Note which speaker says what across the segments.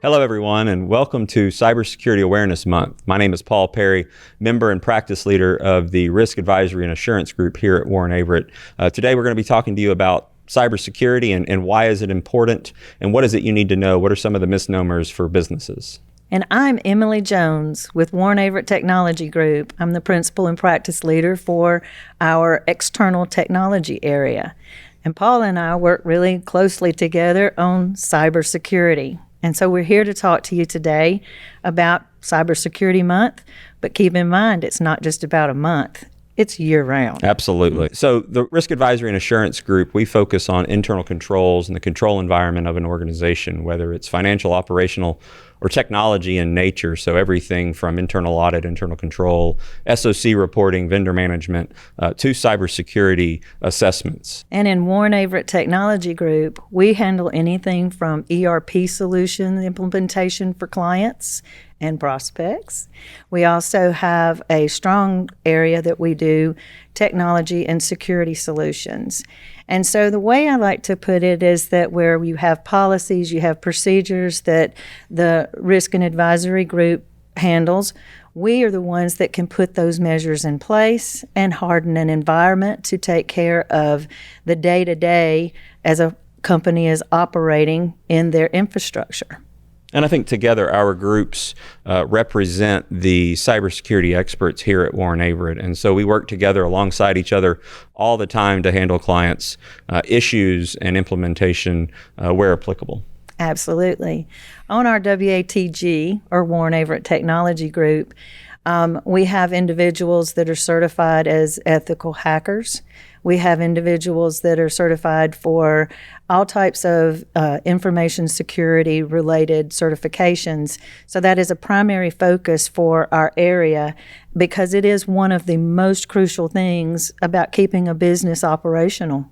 Speaker 1: Hello, everyone, and welcome to Cybersecurity Awareness Month. My name is Paul Perry, member and practice leader of the Risk Advisory and Assurance Group here at Warren Averett. Today, we're going to be talking to you about cybersecurity and why is it important, and what is it you need to know? What are some of the misnomers for businesses?
Speaker 2: And I'm Emily Jones with Warren Averett Technology Group. I'm the principal and practice leader for our external technology area. And Paul and I work really closely together on cybersecurity. And so we're here to talk to you today about Cybersecurity Month, but keep in mind it's not just about a month. It's year-round.
Speaker 1: Absolutely. So the Risk Advisory and Assurance Group, we focus on internal controls and the control environment of an organization, whether it's financial, operational, or technology in nature. So everything from internal audit, internal control, SOC reporting, vendor management, to cybersecurity assessments.
Speaker 2: And in Warren Averett Technology Group, we handle anything from ERP solution implementation for clients and prospects. We also have a strong area that we do technology and security solutions. And so the way I like to put it is that where you have policies, you have procedures that the Risk and Advisory Group handles, we are the ones that can put those measures in place and harden an environment to take care of the day-to-day as a company is operating in their infrastructure.
Speaker 1: And I think together our groups represent the cybersecurity experts here at Warren Averett. And so we work together alongside each other all the time to handle clients' issues and implementation where applicable.
Speaker 2: Absolutely. On our WATG, or Warren Averett Technology Group, we have individuals that are certified as ethical hackers. We have individuals that are certified for all types of information security related certifications. So that is a primary focus for our area because it is one of the most crucial things about keeping a business operational.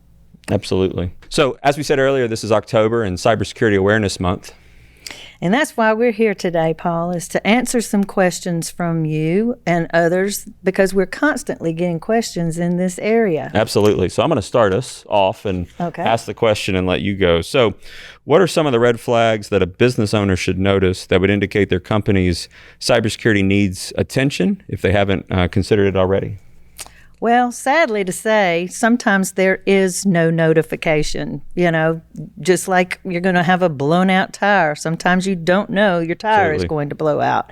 Speaker 1: Absolutely. So as we said earlier, this is October and Cybersecurity Awareness Month.
Speaker 2: And that's why we're here today, Paul, is to answer some questions from you and others because we're constantly getting questions in this area.
Speaker 1: Absolutely. So I'm going to start us off and ask the question and let you go. So what are some of the red flags that a business owner should notice that would indicate their company's cybersecurity needs attention if they haven't considered it already?
Speaker 2: Well, sadly to say, sometimes there is no notification, just like you're going to have a blown out tire. Sometimes you don't know your tire is going to blow out.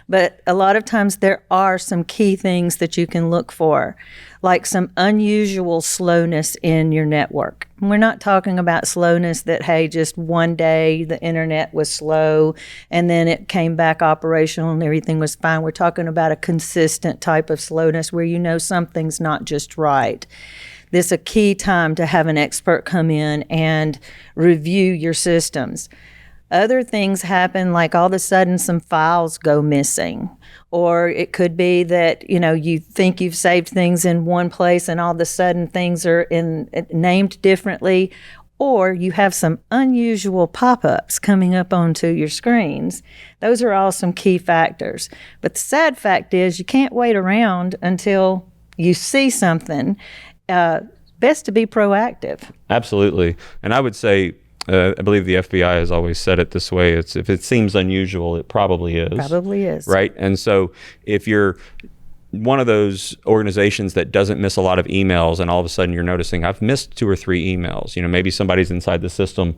Speaker 2: But a lot of times there are some key things that you can look for, like some unusual slowness in your network. We're not talking about slowness that, hey, just one day the internet was slow and then it came back operational and everything was fine. We're talking about a consistent type of slowness where you know something's not just right. This is a key time to have an expert come in and review your systems. Other things happen, like all of a sudden some files go missing. Or it could be that, you think you've saved things in one place and all of a sudden things are named differently. Or you have some unusual pop-ups coming up onto your screens. Those are all some key factors. But the sad fact is you can't wait around until you see something. Best to be proactive.
Speaker 1: Absolutely. And I would say, I believe the FBI has always said it this way. It's if it seems unusual, it probably is.
Speaker 2: Probably is.
Speaker 1: Right? And so if you're one of those organizations that doesn't miss a lot of emails and all of a sudden you're noticing, I've missed 2 or 3 emails, maybe somebody's inside the system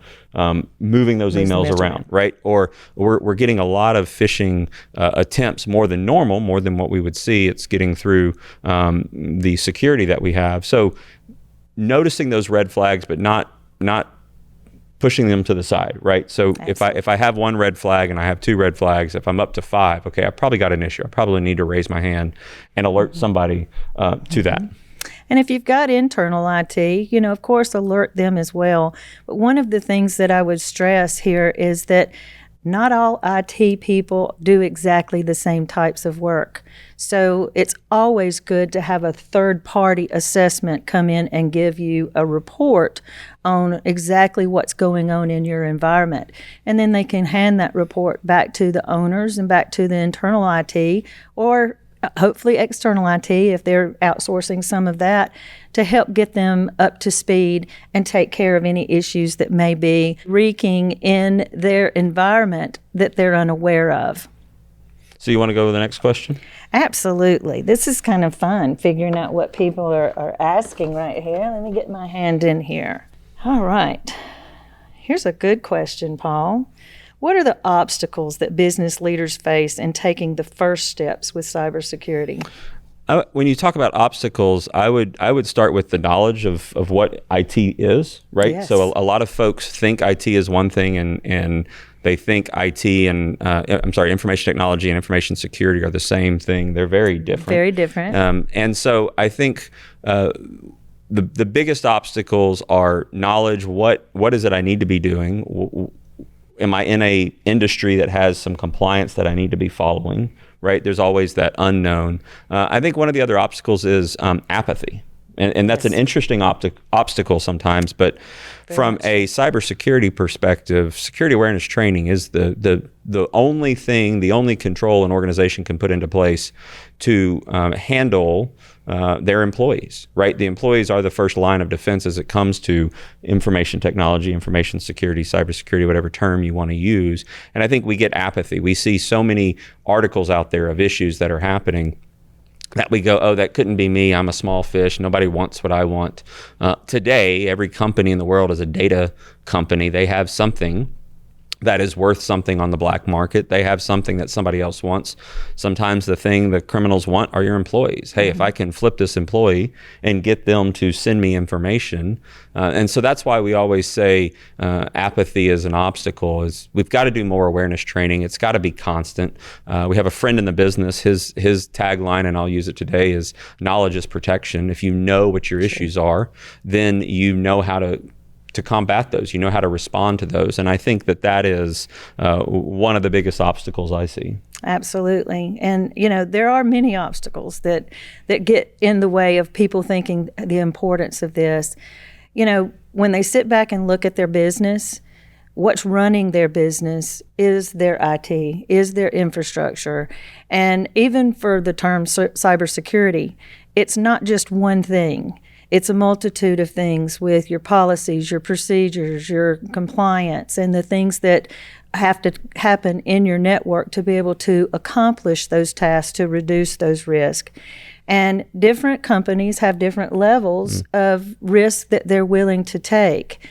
Speaker 1: moving those emails around, right? Or we're getting a lot of phishing attempts more than normal, more than what we would see. It's getting through the security that we have. So noticing those red flags, but not pushing them to the side, right? So if I have 1 red flag and I have 2 red flags, if I'm up to 5, okay, I probably got an issue. I probably need to raise my hand and alert somebody to that.
Speaker 2: And if you've got internal IT, of course, alert them as well. But one of the things that I would stress here is that not all IT people do exactly the same types of work. So it's always good to have a third-party assessment come in and give you a report on exactly what's going on in your environment. And then they can hand that report back to the owners and back to the internal IT, or hopefully external IT, if they're outsourcing some of that, to help get them up to speed and take care of any issues that may be wreaking in their environment that they're unaware of.
Speaker 1: So you want to go to the next question?
Speaker 2: Absolutely. This is kind of fun, figuring out what people are asking right here. Let me get my hand in here. All right. Here's a good question, Paul. What are the obstacles that business leaders face in taking the first steps with cybersecurity?
Speaker 1: When you talk about obstacles, I would start with the knowledge of what IT is, right?
Speaker 2: Yes.
Speaker 1: So a lot of folks think IT is one thing, and they think IT and information technology and information security are the same thing. They're very different.
Speaker 2: Very different.
Speaker 1: And so I think the biggest obstacles are knowledge. What is it I need to be doing? Am I in a industry that has some compliance that I need to be following, right? There's always that unknown. I think one of the other obstacles is apathy. And that's an interesting obstacle sometimes, but from a cybersecurity perspective, security awareness training is the only control an organization can put into place to handle their employees, right? The employees are the first line of defense as it comes to information technology, information security, cybersecurity, whatever term you want to use. And I think we get apathy. We see so many articles out there of issues that are happening that we go, oh, that couldn't be me. I'm a small fish. Nobody wants what I want. Today, every company in the world is a data company. They have something that is worth something on the black market. They have something that somebody else wants. Sometimes the thing the criminals want are your employees. Hey, if I can flip this employee and get them to send me information. And so that's why we always say apathy is an obstacle. Is we've got to do more awareness training. It's got to be constant. We have a friend in the business. His tagline, and I'll use it today, is knowledge is protection. If you know what your issues are, then you know how to combat those. You know how to respond to those. And I think that is one of the biggest obstacles I see.
Speaker 2: Absolutely. And, there are many obstacles that get in the way of people thinking the importance of this. When they sit back and look at their business, what's running their business is their IT, is their infrastructure. And even for the term cybersecurity, it's not just one thing. It's a multitude of things with your policies, your procedures, your compliance, and the things that have to happen in your network to be able to accomplish those tasks to reduce those risks. And different companies have different levels of risk that they're willing to take.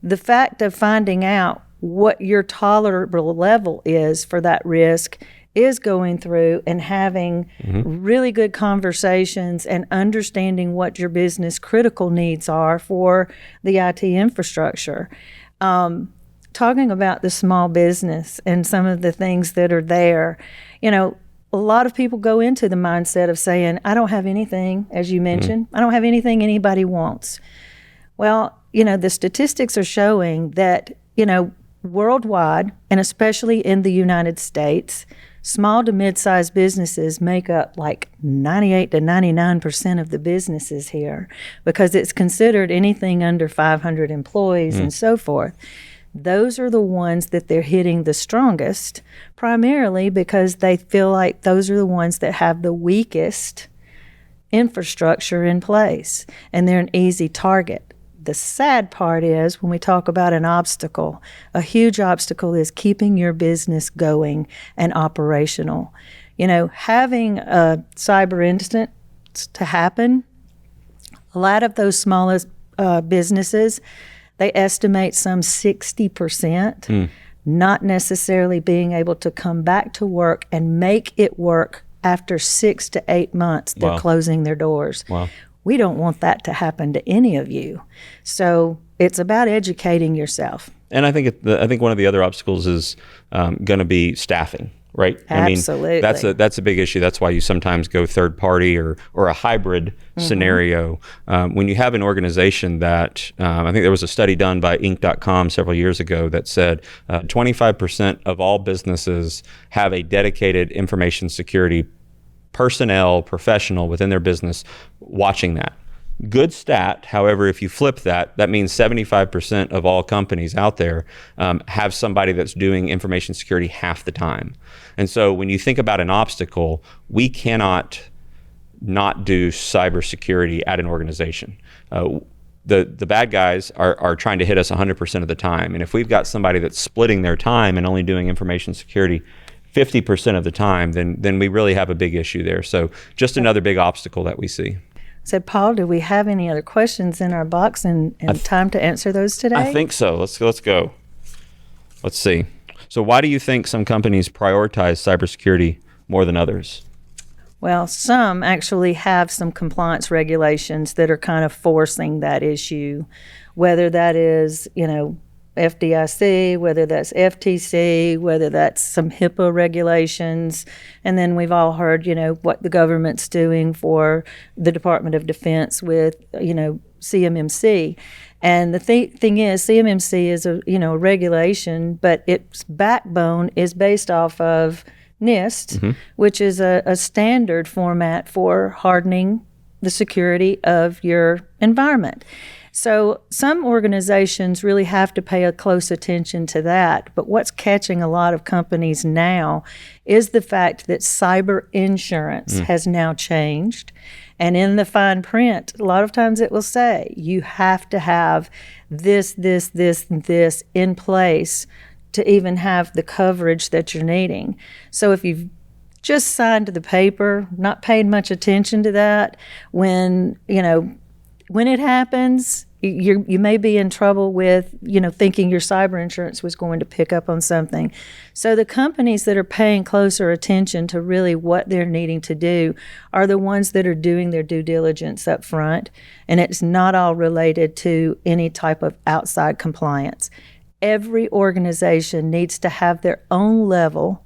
Speaker 2: The fact of finding out what your tolerable level is for that risk is going through and having really good conversations and understanding what your business critical needs are for the IT infrastructure. Talking about the small business and some of the things that are there, a lot of people go into the mindset of saying, I don't have anything, as you mentioned, I don't have anything anybody wants. Well, the statistics are showing that, worldwide, and especially in the United States, small to mid-sized businesses make up like 98 to 99% of the businesses here because it's considered anything under 500 employees and so forth. Those are the ones that they're hitting the strongest, primarily because they feel like those are the ones that have the weakest infrastructure in place, and they're an easy target. The sad part is when we talk about an obstacle, a huge obstacle is keeping your business going and operational. Having a cyber incident to happen, a lot of those smallest businesses, they estimate some 60% not necessarily being able to come back to work and make it work after 6 to 8 months. They're closing their doors.
Speaker 1: Wow.
Speaker 2: We don't want that to happen to any of you. So it's about educating yourself.
Speaker 1: And I think one of the other obstacles is going to be staffing, right?
Speaker 2: Absolutely.
Speaker 1: I mean, that's a big issue. That's why you sometimes go third party or a hybrid scenario. When you have an organization that, I think there was a study done by Inc.com several years ago that said 25% of all businesses have a dedicated information security professional within their business watching that. Good stat. However, if you flip that, that means 75% of all companies out there have somebody that's doing information security half the time. And so when you think about an obstacle, we cannot not do cybersecurity at an organization. The bad guys are trying to hit us 100% of the time. And if we've got somebody that's splitting their time and only doing information security 50% of the time, then we really have a big issue there. So just another big obstacle that we see.
Speaker 2: So, Paul, do we have any other questions in our box and time to answer those today?
Speaker 1: I think so. Let's go. Let's see. So why do you think some companies prioritize cybersecurity more than others?
Speaker 2: Well, some actually have some compliance regulations that are kind of forcing that issue, whether that is, FDIC, whether that's FTC, whether that's some HIPAA regulations. And then we've all heard, what the government's doing for the Department of Defense with, CMMC. And the thing is, CMMC is a regulation, but its backbone is based off of NIST, which is a standard format for hardening the security of your environment. So some organizations really have to pay a close attention to that. But what's catching a lot of companies now is the fact that cyber insurance has now changed. And in the fine print, a lot of times it will say you have to have this, and this in place to even have the coverage that you're needing. So if you've just signed the paper, not paid much attention to that, when it happens, you may be in trouble with, thinking your cyber insurance was going to pick up on something. So the companies that are paying closer attention to really what they're needing to do are the ones that are doing their due diligence up front, and it's not all related to any type of outside compliance. Every organization needs to have their own level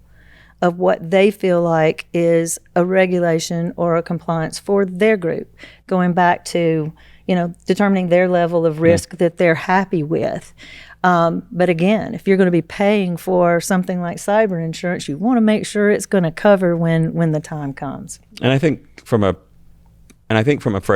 Speaker 2: of what they feel like is a regulation or a compliance for their group, going back to determining their level of risk that they're happy with. But again, if you're going to be paying for something like cyber insurance, you want to make sure it's going to cover when the time comes. And I think from a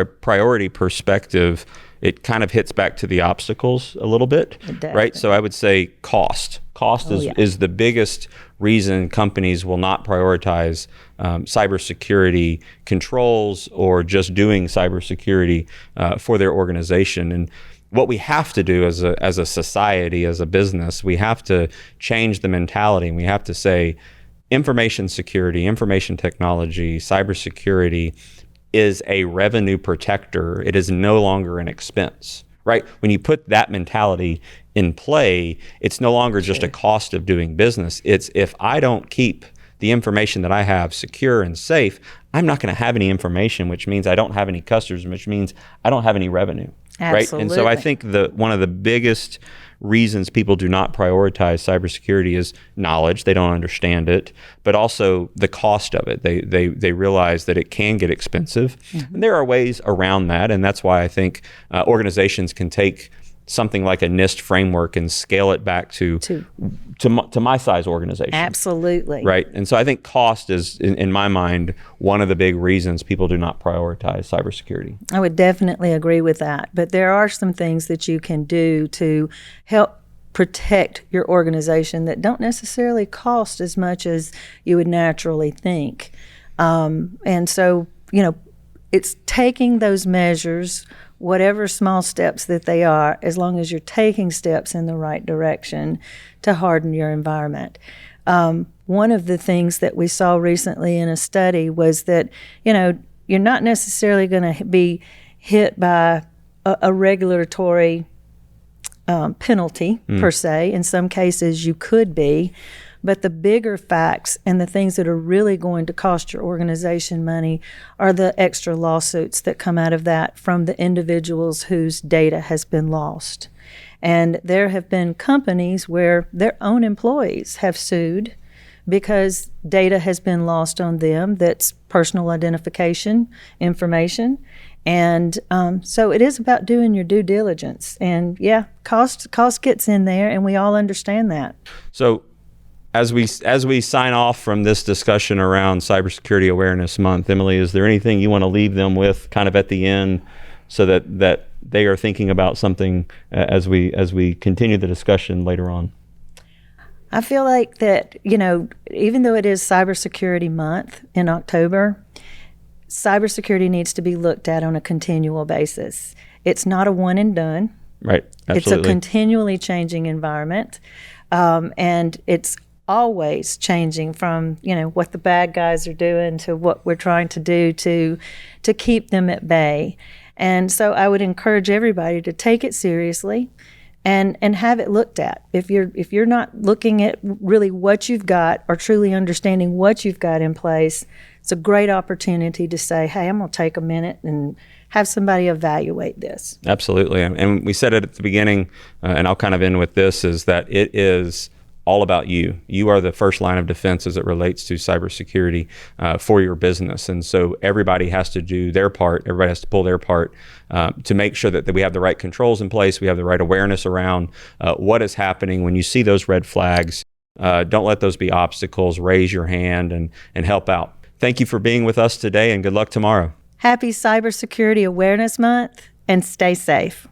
Speaker 2: priority perspective, it kind of hits back to the obstacles a little bit, right? So I would say cost. Cost is the biggest reason companies will not prioritize cybersecurity controls or just doing cybersecurity for their organization. And what we have to do as a society, as a business, we have to change the mentality, and we have to say information security, information technology, cybersecurity is a revenue protector. It is no longer an expense, right? When you put that mentality in play, it's no longer just a cost of doing business. It's if I don't keep the information that I have secure and safe, I'm not going to have any information, which means I don't have any customers, which means I don't have any revenue, right? And so I think one of the biggest reasons people do not prioritize cybersecurity is knowledge. They don't understand it, but also the cost of it. They realize that it can get expensive. And there are ways around that, and that's why I think organizations can take something like a NIST framework and scale it back to my size organization. Absolutely.
Speaker 1: Right. And so I think cost is, in my mind, one of the big reasons people do not prioritize cybersecurity.
Speaker 2: I would definitely agree with that. But there are some things that you can do to help protect your organization that don't necessarily cost as much as you would naturally think. And so, it's taking those measures, whatever small steps that they are, as long as you're taking steps in the right direction to harden your environment. One of the things that we saw recently in a study was that, you're not necessarily going to be hit by a regulatory penalty per se. In some cases, you could be. But the bigger facts and the things that are really going to cost your organization money are the extra lawsuits that come out of that from the individuals whose data has been lost. And there have been companies where their own employees have sued because data has been lost on them that's personal identification information. And so it is about doing your due diligence. And cost gets in there, and we all understand that.
Speaker 1: So as we sign off from this discussion around Cybersecurity Awareness Month, Emily, is there anything you want to leave them with kind of at the end so that they are thinking about something as we continue the discussion later on?
Speaker 2: I feel like that, even though it is Cybersecurity Month in October, cybersecurity needs to be looked at on a continual basis. It's not a one and done.
Speaker 1: Right. Absolutely.
Speaker 2: It's a continually changing environment, and it's always changing from what the bad guys are doing to what we're trying to do to keep them at bay. And so I would encourage everybody to take it seriously and have it looked at. If you're not looking at really what you've got or truly understanding what you've got in place, it's a great opportunity to say, hey, I'm going to take a minute and have somebody evaluate this.
Speaker 1: Absolutely. And we said it at the beginning, and I'll kind of end with this, is that it is all about you. You are the first line of defense as it relates to cybersecurity for your business. And so everybody has to do their part. Everybody has to pull their part to make sure that we have the right controls in place. We have the right awareness around what is happening. When you see those red flags, don't let those be obstacles. Raise your hand and help out. Thank you for being with us today, and good luck tomorrow.
Speaker 2: Happy Cybersecurity Awareness Month, and stay safe.